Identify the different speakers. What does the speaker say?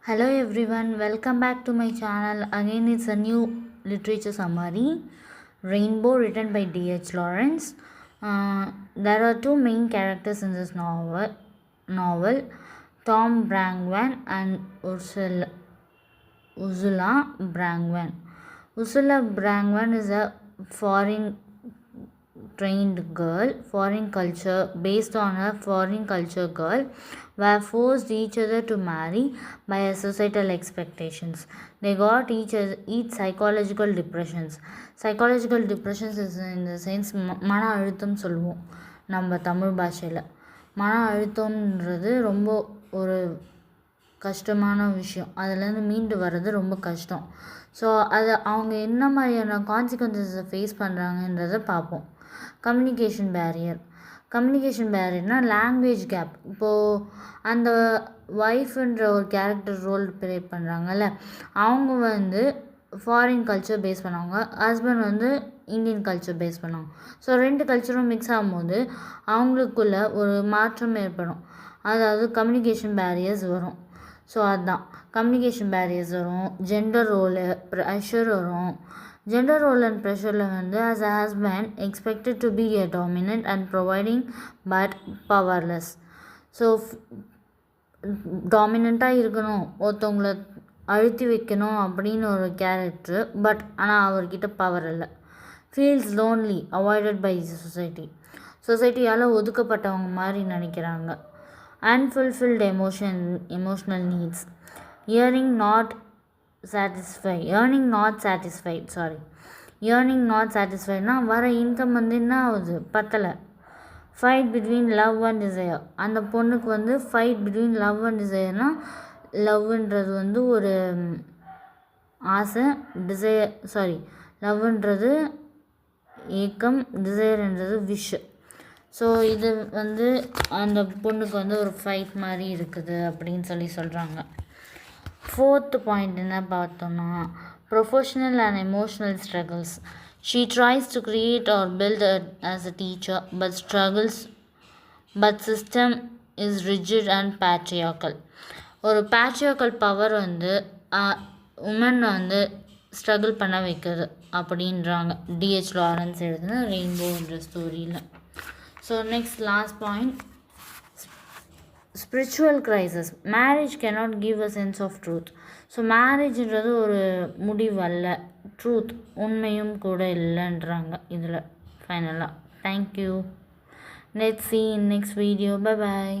Speaker 1: Hello everyone, welcome back to my channel. Again, it's a new literature summary, Rainbow, written by D.H. Lawrence. There are two main characters in this novel, Tom Brangwan and Ursula Brangwan. Ursula Brangwan is a foreign culture based on a foreign culture girl were forced each other to marry by societal expectations. They got each psychological depressions. Psychological depressions is in the sense மன அழுத்தம் சொல்லுவோம் நம்ம தமிழ் பாஷையில். மன அழுத்தம்ன்றது ரொம்ப ஒரு கஷ்டமான விஷயம். அதுலேருந்து மீண்டு வர்றது ரொம்ப கஷ்டம். ஸோ அது அவங்க என்ன மாதிரியான கான்சிக்வன்சஸை ஃபேஸ் பண்ணுறாங்கன்றதை பார்ப்போம். கம்யூனிகேஷன் பேரியர்னால் லாங்குவேஜ் கேப். இப்போது அந்த ஒய்ஃப்ன்ற ஒரு கேரக்டர் ரோல் ப்ளே பண்ணுறாங்கல்ல, அவங்க ஃபாரின் கல்ச்சர் பேஸ் பண்ணுவாங்க, ஹஸ்பண்ட் இந்தியன் கல்ச்சர் பேஸ் பண்ணுவாங்க. ஸோ ரெண்டு கல்ச்சரும் மிக்ஸ் ஆகும்போது அவங்களுக்குள்ள ஒரு மாற்றம் ஏற்படும். அதாவது கம்யூனிகேஷன் பேரியர்ஸ் வரும். ஸோ அதுதான் கம்யூனிகேஷன் பேரியர்ஸ் வரும். ஜெண்டர் ரோலு ப்ரெஷர் வரும். Gender role and pressure as a husband expected to be a dominant and providing but powerless. So டாமினண்ட்டாக இருக்கணும், ஒருத்தவங்கள அழுத்தி வைக்கணும் அப்படின்னு ஒரு கேரக்டர். பட் ஆனால் அவர்கிட்ட பவர் இல்லை. ஃபீல்ஸ் லோன்லி அவாய்டட் பை சொசைட்டியால் ஒதுக்கப்பட்டவங்க மாதிரி நினைக்கிறாங்க. Unfulfilled emotional needs. Earning not சாட்டிஸ்ஃபைட்னா வர இன்கம் என்ன ஆகுது, பத்தலை. Fight between love and desire. அந்த பொண்ணுக்கு ஃபைட் பிட்வீன் லவ் அண்ட் டிசையர்னால் லவ்ன்றது ஒரு ஆசை, லவ்ன்றது ஏக்கம், டிசையர்ன்றது விஷ். ஸோ இது அந்த பொண்ணுக்கு ஒரு ஃபைட் மாதிரி இருக்குது அப்படின்னு சொல்கிறாங்க. ஃபோர்த் பாயிண்ட் என்ன பார்த்தோன்னா, professional and emotional struggles. She tries to create or build as a teacher but struggles but system is rigid and patriarchal. ஒரு பேட்ரியாக்கல் பவர் உமன் ஸ்ட்ரகிள் பண்ண வைக்குது அப்படின்றாங்க டிஹெச் லாரன்ஸ் எழுதின ரெயின்போன்ற ஸ்டோரியில். So next last point, spiritual crisis. Marriage cannot give a sense of truth. So மேரேஜ்ன்றது ஒரு முடிவு அல்ல, ட்ரூத் உண்மையும் கூட இல்லைன்றாங்க இதில் ஃபைனலாக. Thank you. Let's see in next video. Bye bye.